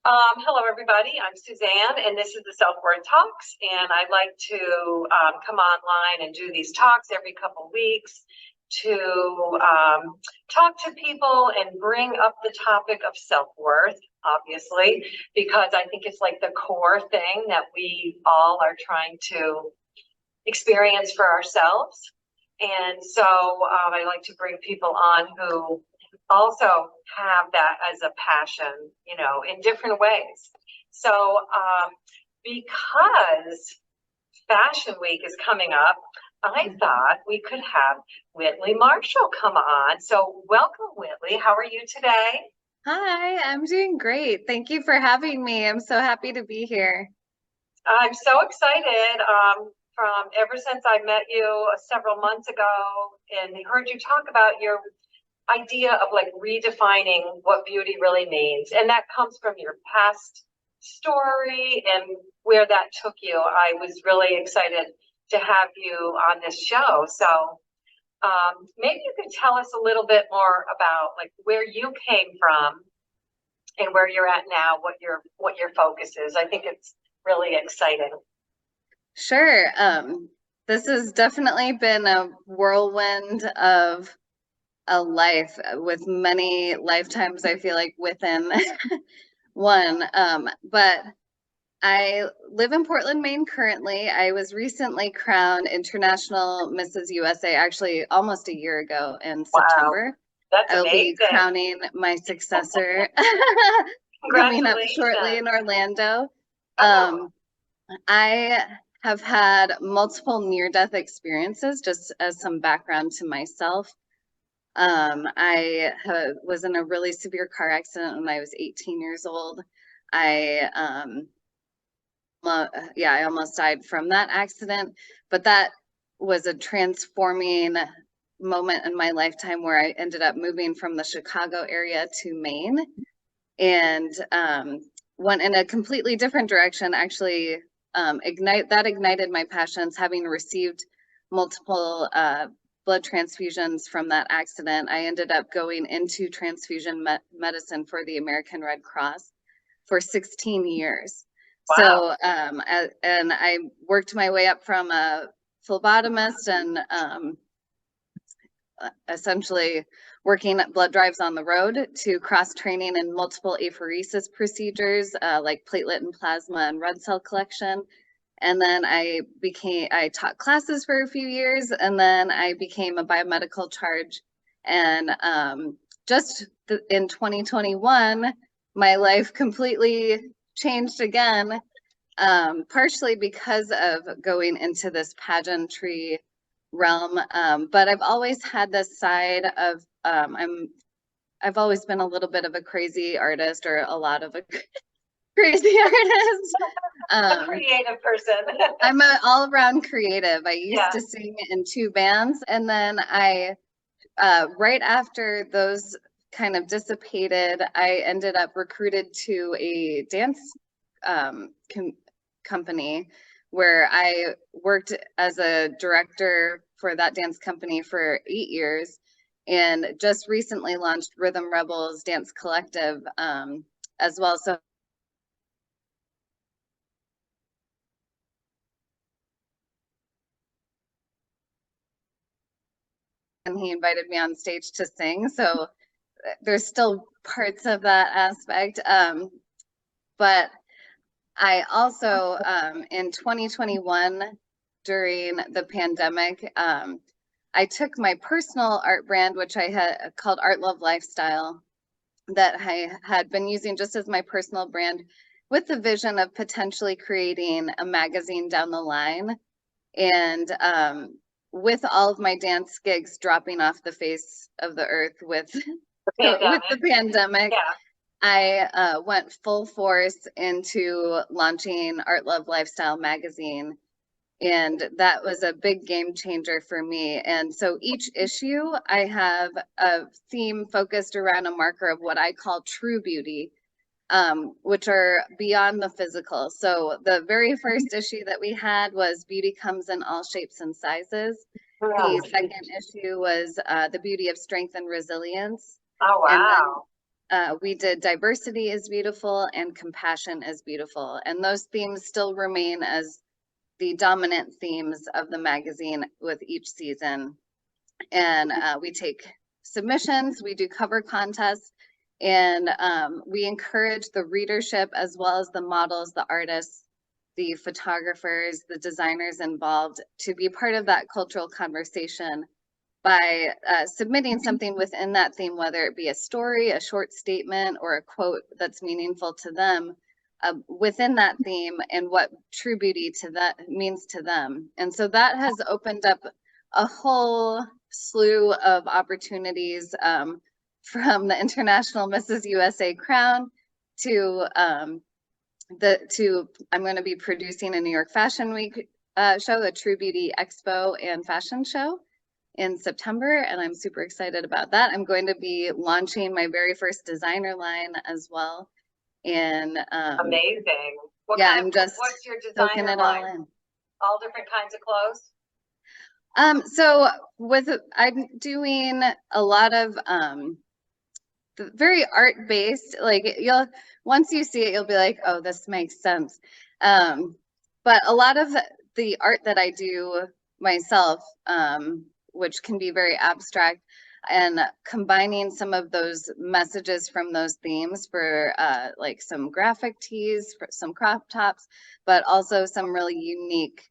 Hello, everybody. I'm Suzanne, and this is the Self-Worth Talks. And I'd like to come online and do these talks every couple weeks to talk to people and bring up the topic of self-worth, obviously, because I think it's like the core thing that we all are trying to experience for ourselves. And so I like to bring people on who also have that as a passion, in different ways. So because Fashion Week is coming up, I thought we could have Whitley Marshall come on. So welcome, Whitley. How are you today? Hi, I'm doing great. Thank you for having me. I'm so happy to be here. I'm so excited. From ever since I met you several months ago and heard you talk about your idea of like redefining what beauty really means. And that comes from your past story and where that took you. I was really excited to have you on this show. So maybe you could tell us a little bit more about like where you came from and where you're at now, what your focus is. I think it's really exciting. Sure. This has definitely been a whirlwind of a life with many lifetimes, I feel like, within one. But I live in Portland, Maine currently. I was recently crowned International Mrs. USA, actually almost a year ago in Wow, September. that's I will be amazing. crowning my successor coming up shortly Congratulations. in Orlando. Oh, Um, I have had multiple near-death experiences, just as some background to myself. Was in a really severe car accident when I was 18 years old. I, yeah, I almost died from that accident, but that was a transforming moment in my lifetime where I ended up moving from the Chicago area to Maine and went in a completely different direction. Actually, ignited my passions, having received multiple blood transfusions from that accident. I ended up going into transfusion medicine for the American Red Cross for 16 years. wow. So, and I worked my way up from a phlebotomist and essentially working at blood drives on the road to cross training in multiple apheresis procedures like platelet and plasma and red cell collection. And then I taught classes for a few years, and then I became a biomedical charge. And just in 2021, my life completely changed again, partially because of going into this pageantry realm. But I've always had this side of I've always been a little bit of a crazy artist, or a lot of a crazy artist. A creative person. I'm an all-around creative. I used Yeah. to sing in two bands, and then right after those kind of dissipated, I ended up recruited to a dance company where I worked as a director for that dance company for 8 years, and just recently launched Rhythm Rebels Dance Collective as well. So and he invited me on stage to sing. So there's still parts of that aspect. But I also, in 2021, during the pandemic, I took my personal art brand, which I had called Art Love Lifestyle, that I had been using just as my personal brand, with the vision of potentially creating a magazine down the line. And with all of my dance gigs dropping off the face of the earth with The with the pandemic. pandemic, Yeah. I went full force into launching Art Love Lifestyle magazine. And that was a big game changer for me. And so each issue, I have a theme focused around a marker of what I call true beauty, which are beyond the physical. So the very first issue that we had was Beauty Comes in All Shapes and Sizes. The Mm. second issue was The Beauty of Strength and Resilience. Oh, And then wow. we did diversity is beautiful and compassion is beautiful. And those themes still remain as the dominant themes of the magazine with each season. And we take submissions, we do cover contests, and we encourage the readership as well as the models, the artists, the photographers, the designers involved to be part of that cultural conversation by submitting something within that theme, whether it be a story, a short statement, or a quote that's meaningful to them within that theme and what true beauty to that means to them. And so that has opened up a whole slew of opportunities from the International Mrs. USA Crown to I'm going to be producing a New York Fashion Week show, a True Beauty Expo and fashion show in September, and I'm super excited about that. I'm going to be launching my very first designer line as well. And amazing. What's your designer line? All different kinds of clothes? So I'm doing a lot of very art-based, like once you see it, you'll be like, oh, this makes sense. But a lot of the art that I do myself, which can be very abstract, and combining some of those messages from those themes for like some graphic tees, for some crop tops, but also some really unique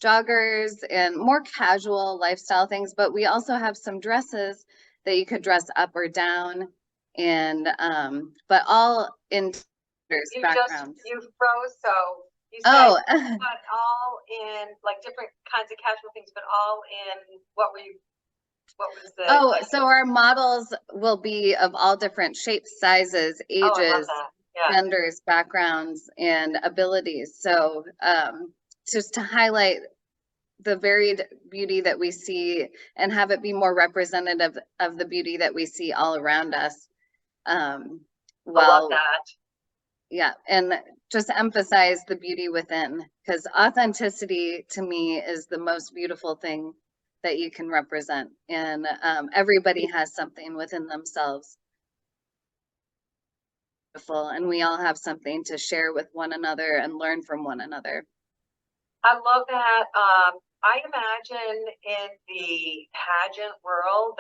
joggers and more casual lifestyle things. But we also have some dresses that you could dress up or down, and but all in backgrounds. You froze, so you said but all in like different kinds of casual things, but all in what was the so our models will be of all different shapes, sizes, ages, genders, backgrounds, and abilities. So just to highlight the varied beauty that we see and have it be more representative of the beauty that we see all around us. I love that. Yeah, and just emphasize the beauty within, because authenticity to me is the most beautiful thing that you can represent, and everybody has something within themselves beautiful, and we all have something to share with one another and learn from one another. I love that. I imagine in the pageant world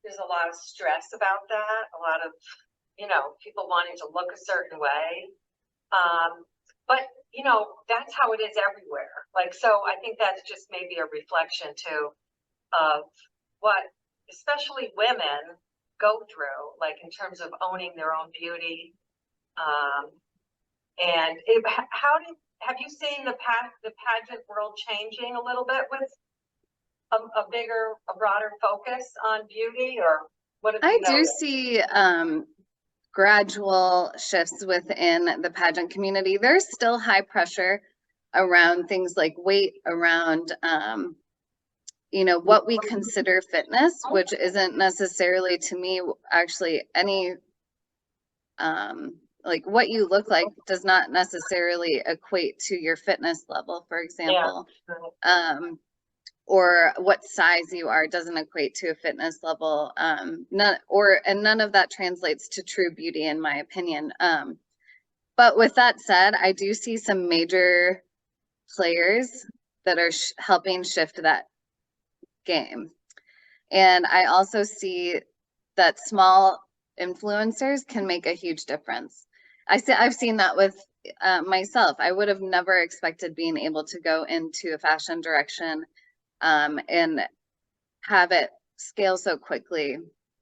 there's a lot of stress about that, a lot of people wanting to look a certain way, but that's how it is everywhere. Like, so I think that's just maybe a reflection too of what especially women go through, like in terms of owning their own beauty. And have you seen the pageant world changing a little bit with a broader focus on beauty, or what have you noticed? I do see gradual shifts within the pageant community. There's still high pressure around things like weight, around what we consider fitness, which isn't necessarily to me actually any like what you look like does not necessarily equate to your fitness level, for example. Or what size you are doesn't equate to a fitness level. None of that translates to true beauty, in my opinion. But with that said, I do see some major players that are helping shift that game. And I also see that small influencers can make a huge difference. I've seen that with myself. I would have never expected being able to go into a fashion direction and have it scale so quickly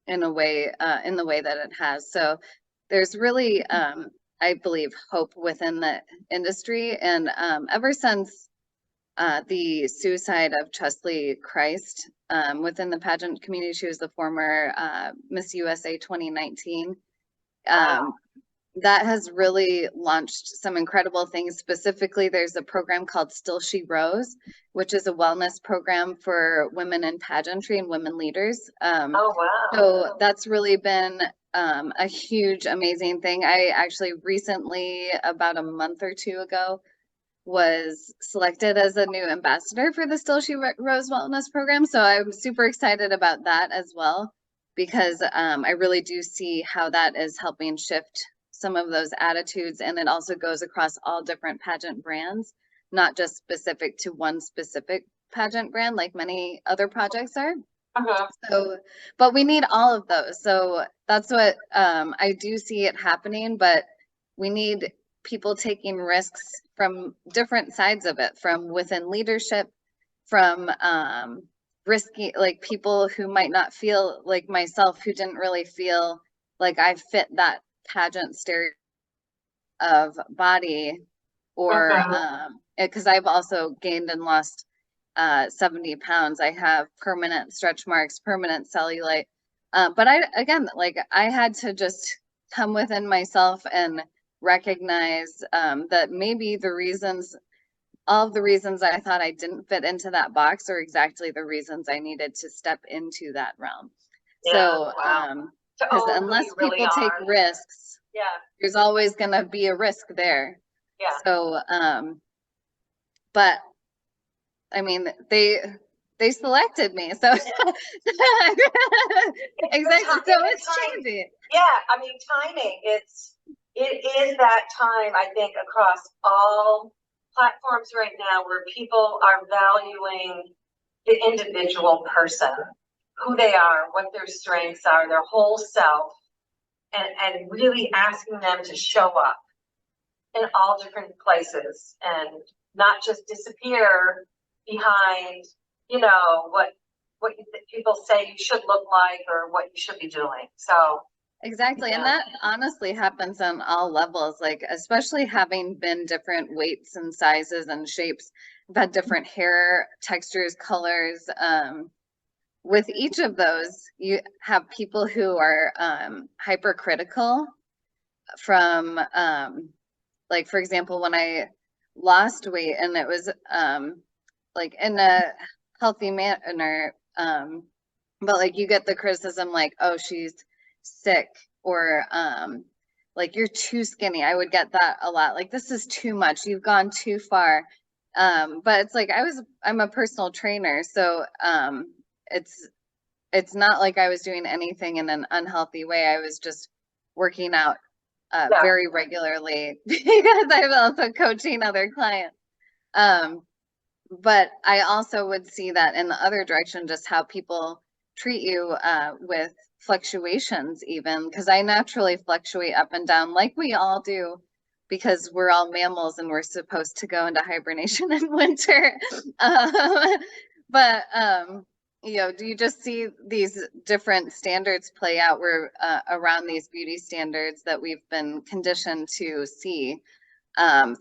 in the way that it has. So there's really, I believe, hope within the industry. And ever since the suicide of Chesley Christ within the pageant community, she was the former Miss USA 2019. That has really launched some incredible things. Specifically, there's a program called Still She Rose, which is a wellness program for women in pageantry and women leaders. Oh, wow. So that's really been a huge, amazing thing. I actually recently, about a month or two ago, was selected as a new ambassador for the Still She Rose Wellness Program. So I'm super excited about that as well. because I really do see how that is helping shift some of those attitudes. And it also goes across all different pageant brands, not just specific to one specific pageant brand like many other projects are. So, but we need all of those. So that's what I do see it happening, but we need people taking risks from different sides of it, from within leadership, from risky, like people who might not feel like myself, who didn't really feel like I fit that pageant stereotype of body, or because I've also gained and lost 70 pounds. I have permanent stretch marks, permanent cellulite. But again, like I had to just come within myself and recognize that maybe all of the reasons I thought I didn't fit into that box are exactly the reasons I needed to step into that realm. So, because unless people take risks, there's always going to be a risk there. So, but I mean, they selected me, so exactly. So it's changing. Yeah, I mean, timing. It is that time, I think, across all platforms right now where people are valuing the individual person, who they are, what their strengths are, their whole self, and really asking them to show up in all different places and not just disappear behind, what people say you should look like or what you should be doing. So exactly. And that honestly happens on all levels, like especially having been different weights and sizes and shapes. I've had different hair textures, colors. With each of those, you have people who are hypercritical from, like, for example, when I lost weight and it was like in a healthy manner, but like you get the criticism like, oh, she's sick, or like you're too skinny. I would get that a lot. Like, this is too much. You've gone too far. But it's like I'm a personal trainer, so it's not like I was doing anything in an unhealthy way. I was just working out very regularly because I'm also coaching other clients. But I also would see that in the other direction, just how people treat you with fluctuations, even because I naturally fluctuate up and down like we all do, because we're all mammals and we're supposed to go into hibernation in winter. But do you just see these different standards play out where around these beauty standards that we've been conditioned to see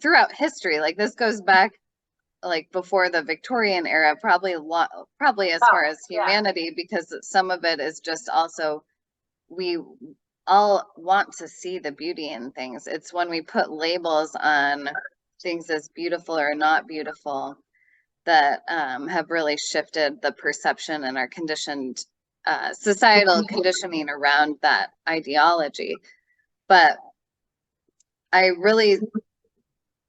throughout history? Like, this goes back like before the Victorian era, probably as far as humanity, because some of it is just also, we all want to see the beauty in things. It's when we put labels on things as beautiful or not beautiful that have really shifted the perception and our conditioned societal conditioning around that ideology. But I really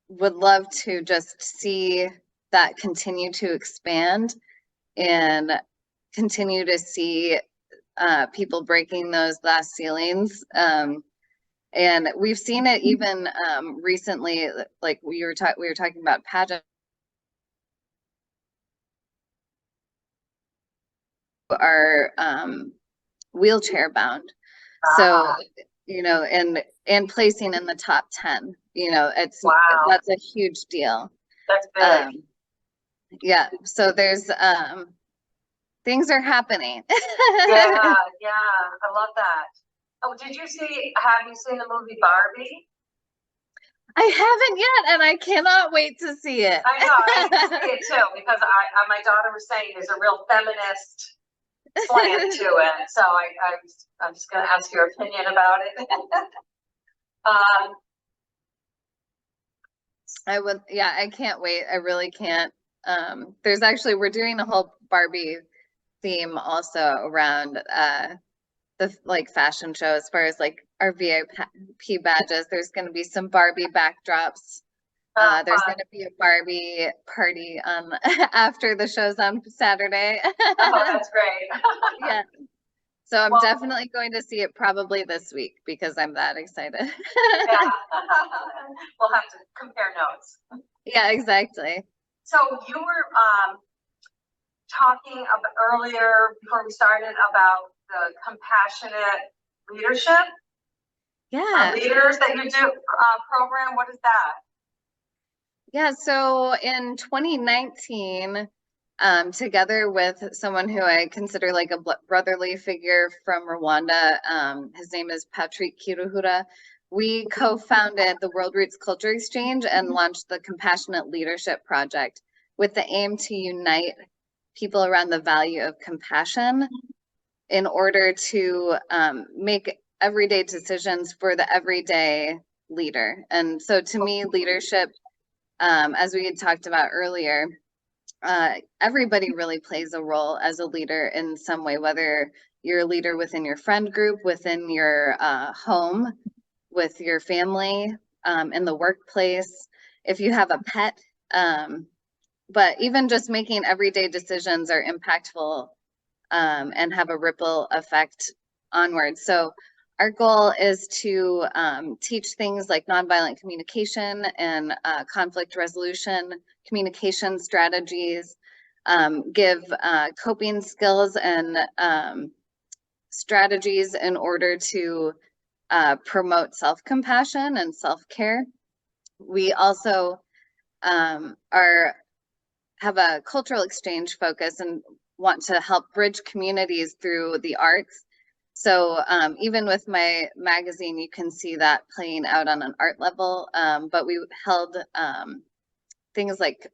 would love to just see that continue to expand and continue to see people breaking those glass ceilings. And we've seen it even recently, like we were talking about pageant are wheelchair bound. So, and placing in the top 10, that's a huge deal. That's big. Yeah, so there's things are happening. Yeah, I love that. Oh, have you seen the movie Barbie? I haven't yet, and I cannot wait to see it. I know, I need to see it too, because my daughter was saying there's a real feminist slant to it. So I'm just gonna ask your opinion about it. I can't wait. I really can't. We're doing a whole Barbie theme also around the like fashion show, as far as like our VIP badges. There's going to be some Barbie backdrops. There's going to be a Barbie party after the show's on Saturday. Oh, that's great. Yeah. So I'm Well- definitely going to see it probably this week because I'm that excited. Yeah. We'll have to compare notes. Yeah, exactly. So you were talking about earlier before we started about the compassionate leadership. Yeah. Leaders that you do program. What is that? Yeah, so in 2019, together with someone who I consider like a brotherly figure from Rwanda, his name is Patrick Kiruhura, we co-founded the World Roots Culture Exchange and launched the Compassionate Leadership Project with the aim to unite people around the value of compassion in order to make everyday decisions for the everyday leader. And so to me, leadership, as we had talked about earlier, everybody really plays a role as a leader in some way, whether you're a leader within your friend group, within your home, with your family, in the workplace, if you have a pet. But even just making everyday decisions are impactful and have a ripple effect onward. So our goal is to teach things like nonviolent communication and conflict resolution, communication strategies, give coping skills and strategies in order to promote self-compassion and self-care. We also have a cultural exchange focus and want to help bridge communities through the arts. So even with my magazine, you can see that playing out on an art level. But we held things like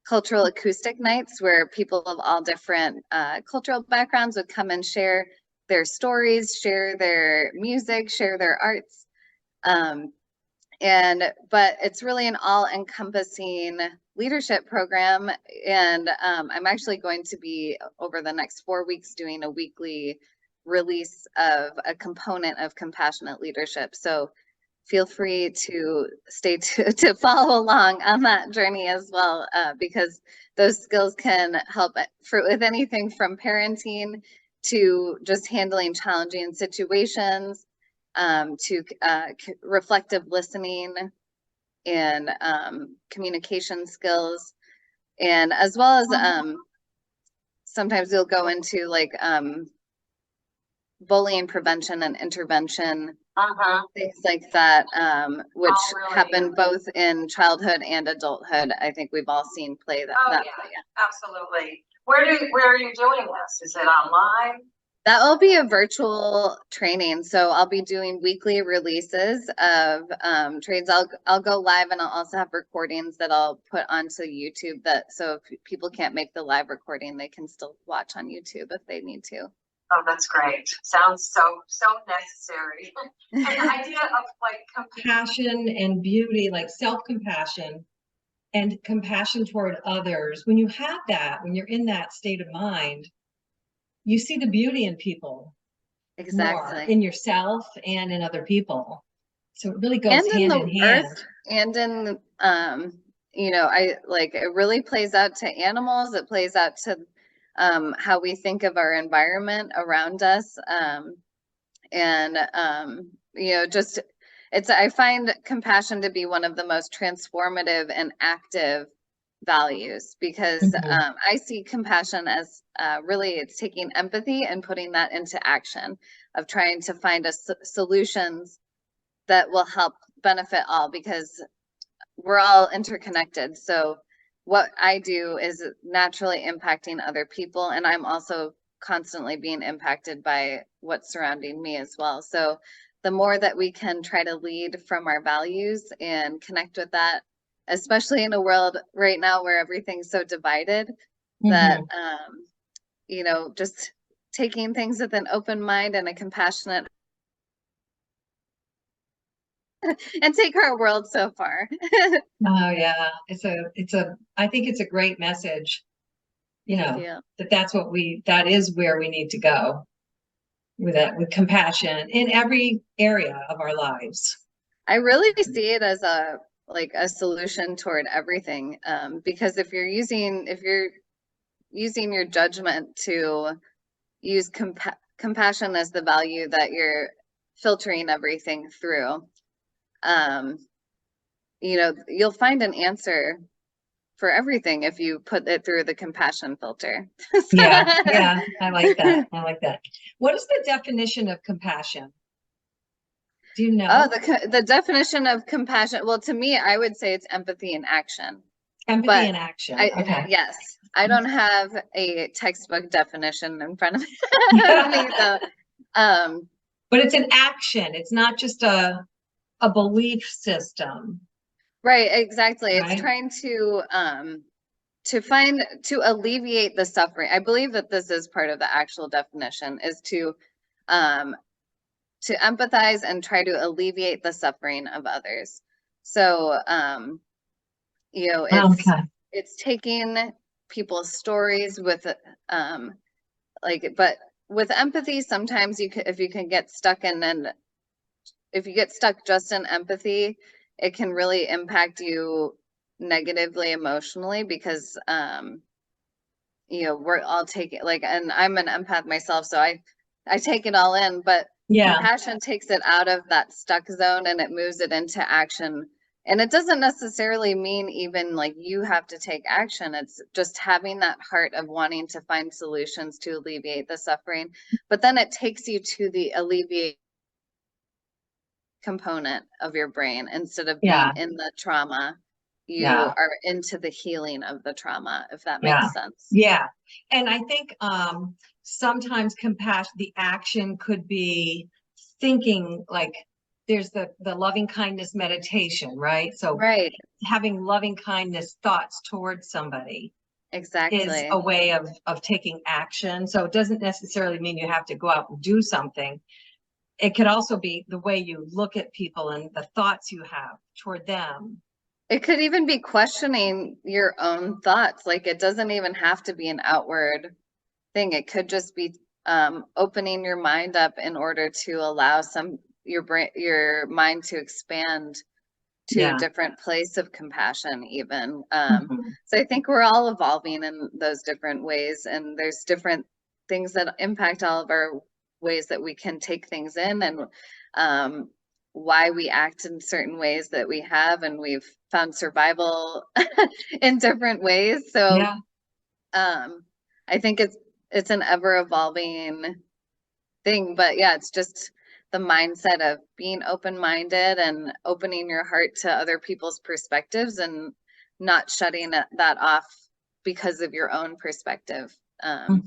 cultural acoustic nights where people of all different cultural backgrounds would come and share their stories, share their music, share their arts. But it's really an all-encompassing leadership program. And I'm actually going to be, over the next 4 weeks, doing a weekly release of a component of compassionate leadership. So feel free to stay to follow along on that journey as well, because those skills can help with anything from parenting to just handling challenging situations, to reflective listening and communication skills, and as well as sometimes we'll go into like bullying prevention and intervention, things like that, which happen both in childhood and adulthood. I think we've all seen play that. Yeah. Absolutely. Where are you doing this? Is it online? That will be a virtual training. So I'll be doing weekly releases of trades. I'll go live, and I'll also have recordings that I'll put onto YouTube, so if people can't make the live recording, they can still watch on YouTube if they need to. Oh, that's great. Sounds so necessary. And the idea of like compassion and beauty, like self-compassion and compassion toward others. When you have that, when you're in that state of mind, you see the beauty in people. Exactly. More, in yourself and in other people. So it really goes hand in hand. And in it really plays out to animals. It plays out to how we think of our environment around us. I find compassion to be one of the most transformative and active values, because I see compassion as really it's taking empathy and putting that into action, of trying to find solutions that will help benefit all, because we're all interconnected. So what I do is naturally impacting other people, and I'm also constantly being impacted by what's surrounding me as well. So the more that we can try to lead from our values and connect with that, especially in a world right now where everything's so divided, that just taking things with an open mind and a compassionate and take our world so far. Oh yeah, I think it's a great message. That is where we need to go with that, with compassion in every area of our lives. I really see it as a solution toward everything, because if you're using your judgment to use compassion as the value that you're filtering everything through, you know, you'll find an answer for everything if you put it through the compassion filter. Yeah, I like that. I like that. What is the definition of compassion? Do you know? Oh, the definition of compassion. Well, to me, I would say it's empathy in action. Empathy in action. Okay. Yes, I don't have a textbook definition in front of me, so, but it's an action. It's not just a belief system. right, exactly. Right? It's trying to alleviate the suffering. I believe that this is part of the actual definition, is to empathize and try to alleviate the suffering of others. So, you know, it's taking people's stories with, but with empathy, sometimes if you can get stuck if you get stuck just in empathy, it can really impact you negatively emotionally, because, you know, we're all taking, and I'm an empath myself, so I take it all in, but compassion takes it out of that stuck zone and it moves it into action. And it doesn't necessarily mean even like you have to take action. It's just having that heart of wanting to find solutions to alleviate the suffering. But then it takes you to the alleviate component of your brain instead of being in the trauma. You are into the healing of the trauma, if that makes sense. Yeah. And I think sometimes compassion, the action could be thinking, like there's the loving kindness meditation, right? So having loving kindness thoughts towards somebody is a way of taking action. So it doesn't necessarily mean you have to go out and do something. It could also be the way you look at people and the thoughts you have toward them. It could even be questioning your own thoughts. Like, it doesn't even have to be an outward thing. It could just be opening your mind up in order to allow your mind to expand to a different place of compassion even. So I think we're all evolving in those different ways, and there's different things that impact all of our ways that we can take things in, and why we act in certain ways that we have, and we've found survival in different ways. So I think it's an ever evolving thing, but yeah, it's just the mindset of being open-minded and opening your heart to other people's perspectives and not shutting that off because of your own perspective. And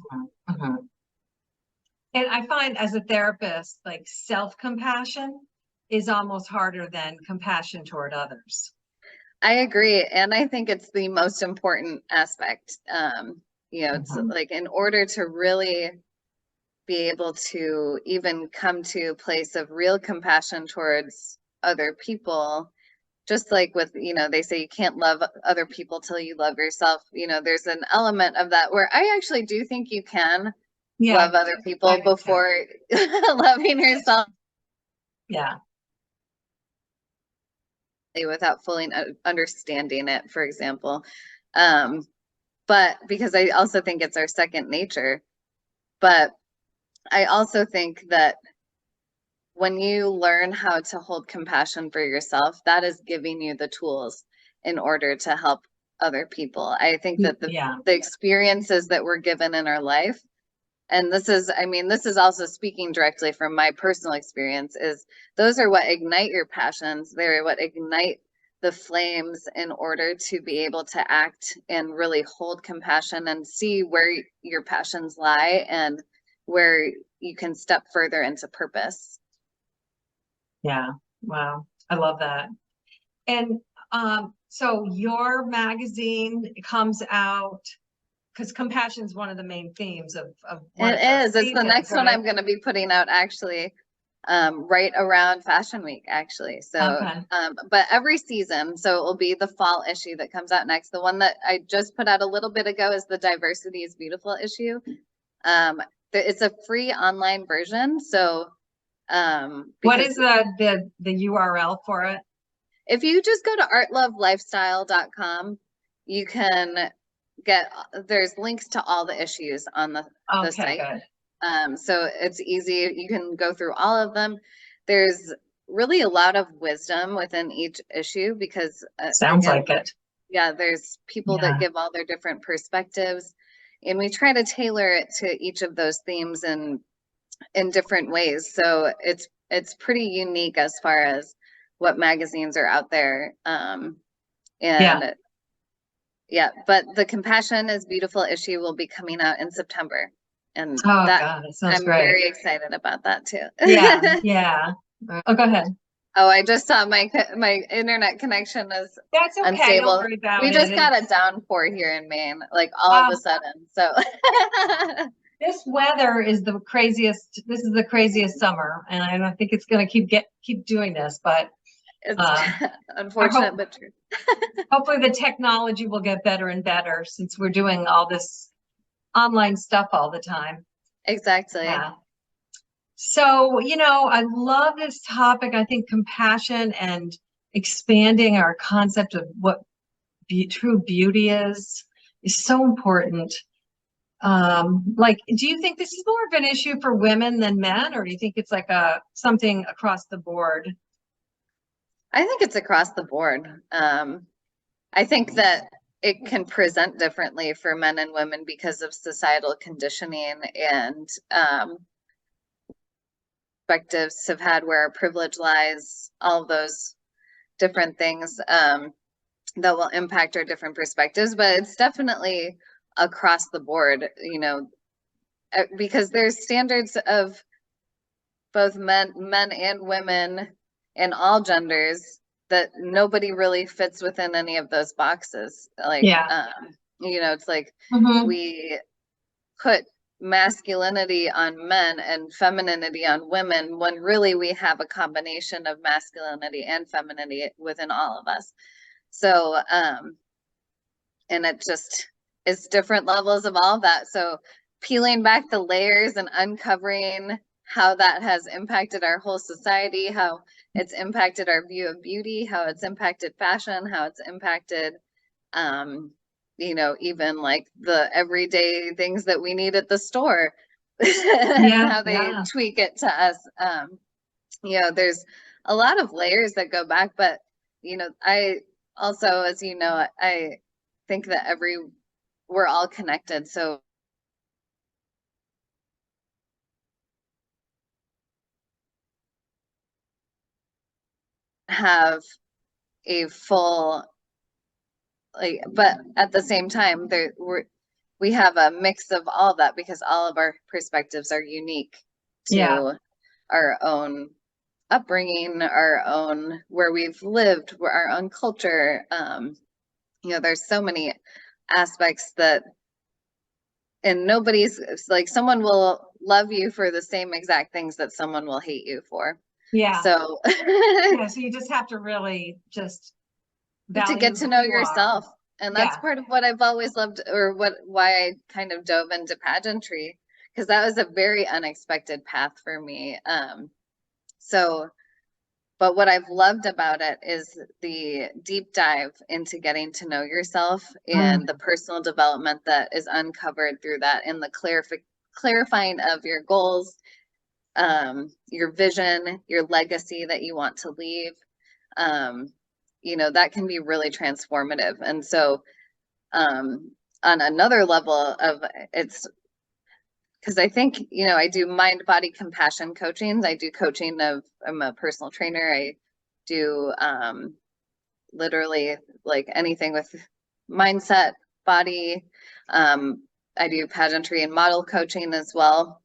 I find as a therapist, like self-compassion is almost harder than compassion toward others. I agree. And I think it's the most important aspect. You know, it's like, in order to really be able to even come to a place of real compassion towards other people, just like with, you know, they say you can't love other people till you love yourself. You know, there's an element of that where I actually do think you can love other people before loving yourself. Without fully understanding it, for example. But because I also think it's our second nature. But I also think that when you learn how to hold compassion for yourself, that is giving you the tools in order to help other people. I think that the experiences that we're given in our life, and this is also speaking directly from my personal experience, is those are what ignite your passions. They're what ignite the flames in order to be able to act and really hold compassion and see where your passions lie and where you can step further into purpose. Yeah. Wow. I love that. And so your magazine comes out, because compassion is one of the main themes of it is. It's the next one I'm going to be putting out, actually, right around Fashion Week, actually. So, but every season, so it will be the fall issue that comes out next. The one that I just put out a little bit ago is the Diversity is Beautiful issue. It's a free online version. So, what is the URL for it? If you just go to artlovelifestyle.com, you can there's links to all the issues on the site. Good. So it's easy. You can go through all of them. There's really a lot of wisdom within each issue because Sounds again, like it. yeah, there's people that give all their different perspectives, and we try to tailor it to each of those themes in different ways. So it's pretty unique as far as what magazines are out there. And yeah, but the Compassion is Beautiful issue will be coming out in September. And Oh God, that sounds I'm great. very excited about that too. Yeah. Oh, go ahead. Oh, I just saw my internet connection is That's okay. unstable. Don't worry about We just it. got a downpour here in Maine, like all of a sudden. So this weather is the craziest. This is the craziest summer, and I don't think it's going to keep doing this. But it's unfortunate, but true. Hopefully, the technology will get better and better since we're doing all this online stuff all the time. Exactly. Yeah. So, I love this topic. I think compassion and expanding our concept of what true beauty is so important. Do you think this is more of an issue for women than men, or do you think it's like something across the board? I think it's across the board. I think that it can present differently for men and women because of societal conditioning and perspectives have had where privilege lies, all of those different things that will impact our different perspectives. But it's definitely across the board, because there's standards of both men and women and all genders that nobody really fits within any of those boxes. Like, it's like we put masculinity on men and femininity on women when really we have a combination of masculinity and femininity within all of us. So, and it just is different levels of all of that. So peeling back the layers and uncovering how that has impacted our whole society, how it's impacted our view of beauty, how it's impacted fashion, how it's impacted, even like the everyday things that we need at the store, how they tweak it to us. There's a lot of layers that go back, but, I also, as you know, I think that we're all connected. So have a full, but at the same time, we have a mix of all that because all of our perspectives are unique to our own upbringing, our own, where we've lived, our own culture. There's so many aspects that, and nobody's like, someone will love you for the same exact things that someone will hate you for. Yeah. So, so you just have to really just to get to know yourself. And that's part of what I've always loved, or why I kind of dove into pageantry, because that was a very unexpected path for me. But what I've loved about it is the deep dive into getting to know yourself and the personal development that is uncovered through that, and the clarifying of your goals, your vision, your legacy that you want to leave. That can be really transformative. And so on another level of it's, because I think, I do mind body compassion coaching. I do coaching I'm a personal trainer. I do literally like anything with mindset, body. I do pageantry and model coaching as well.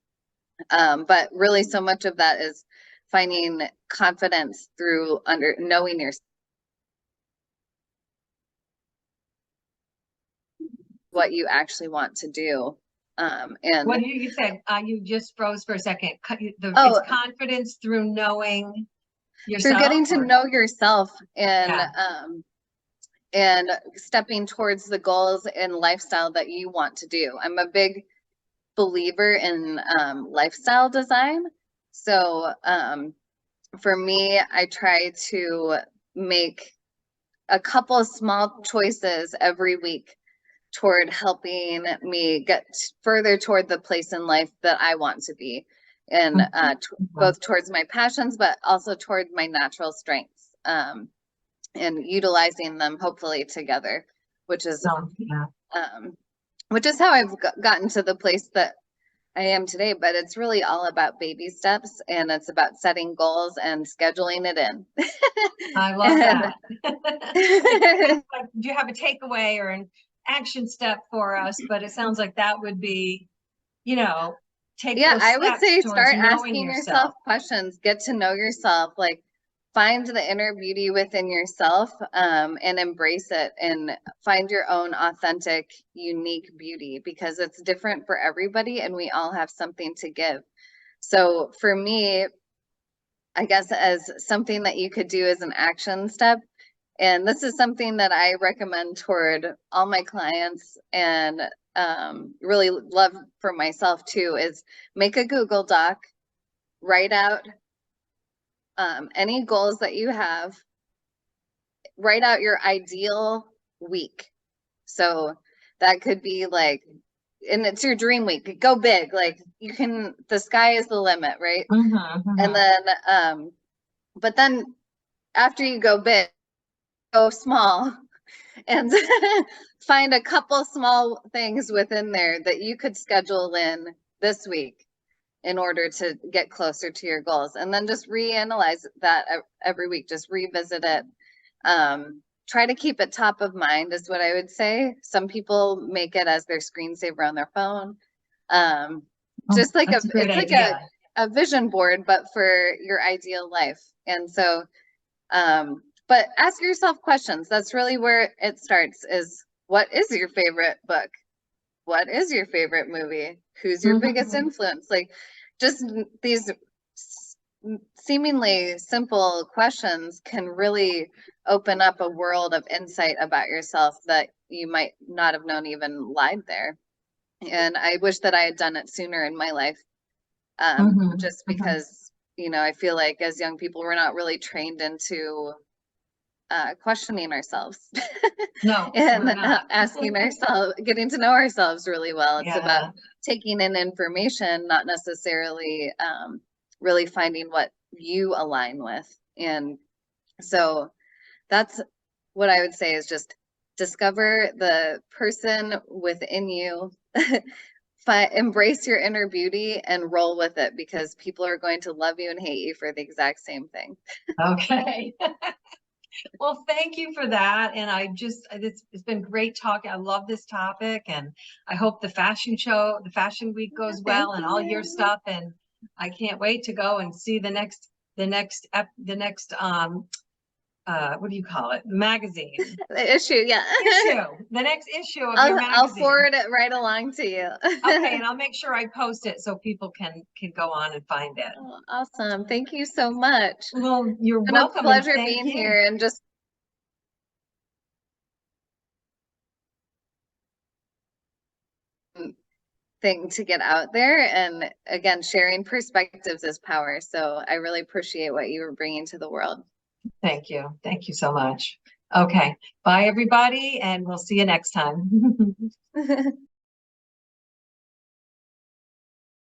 But really so much of that is finding confidence through knowing yourself, what you actually want to do. And what you said, you just froze for a second. It's confidence through knowing yourself, through getting to know yourself, and stepping towards the goals and lifestyle that you want to do. I'm a big believer in lifestyle design. So for me, I try to make a couple of small choices every week toward helping me get further toward the place in life that I want to be, and both towards my passions, but also towards my natural strengths, and utilizing them hopefully together, which is how I've gotten to the place that I am today. But it's really all about baby steps, and it's about setting goals and scheduling it in. I love that. Do you have a takeaway or an action step for us? But it sounds like that would be, you know, I would say start asking yourself questions, get to know yourself, like find the inner beauty within yourself, and embrace it, and find your own authentic, unique beauty, because it's different for everybody and we all have something to give. So for me, I guess as something that you could do as an action step, and this is something that I recommend toward all my clients, and really love for myself too, is make a Google Doc, write out any goals that you have, write out your ideal week. So that could be like, and it's your dream week, go big, like you can, the sky is the limit, right? And then but then after you go big, go small, and find a couple small things within there that you could schedule in this week in order to get closer to your goals. And then just reanalyze that every week, just revisit it. Try to keep it top of mind is what I would say. Some people make it as their screensaver on their phone. Just like it's like a vision board, but for your ideal life. And so, but ask yourself questions. That's really where it starts, is what is your favorite book? What is your favorite movie? Who's your biggest influence? Like just these seemingly simple questions can really open up a world of insight about yourself that you might not have known even lied there. And I wish that I had done it sooner in my life, just because, you know, I feel like as young people, we're not really trained into questioning ourselves. No, and asking ourselves, getting to know ourselves really well. It's about taking in information, not necessarily really finding what you align with. And so that's what I would say, is just discover the person within you, embrace your inner beauty and roll with it, because people are going to love you and hate you for the exact same thing. Okay. Well, thank you for that. And it's been great talking. I love this topic, and I hope the fashion week goes well, and all your stuff. And I can't wait to go and see the next what do you call it? Magazine. The issue, yeah. The next issue of your magazine. I'll forward it right along to you. Okay, and I'll make sure I post it so people can go on and find it. Oh, awesome. Thank you so much. Well, you're it's welcome. Been a pleasure being here, and just thing to get out there, and again, sharing perspectives is power. So I really appreciate what you were bringing to the world. Thank you. Thank you so much. Okay. Bye, everybody, and we'll see you next time.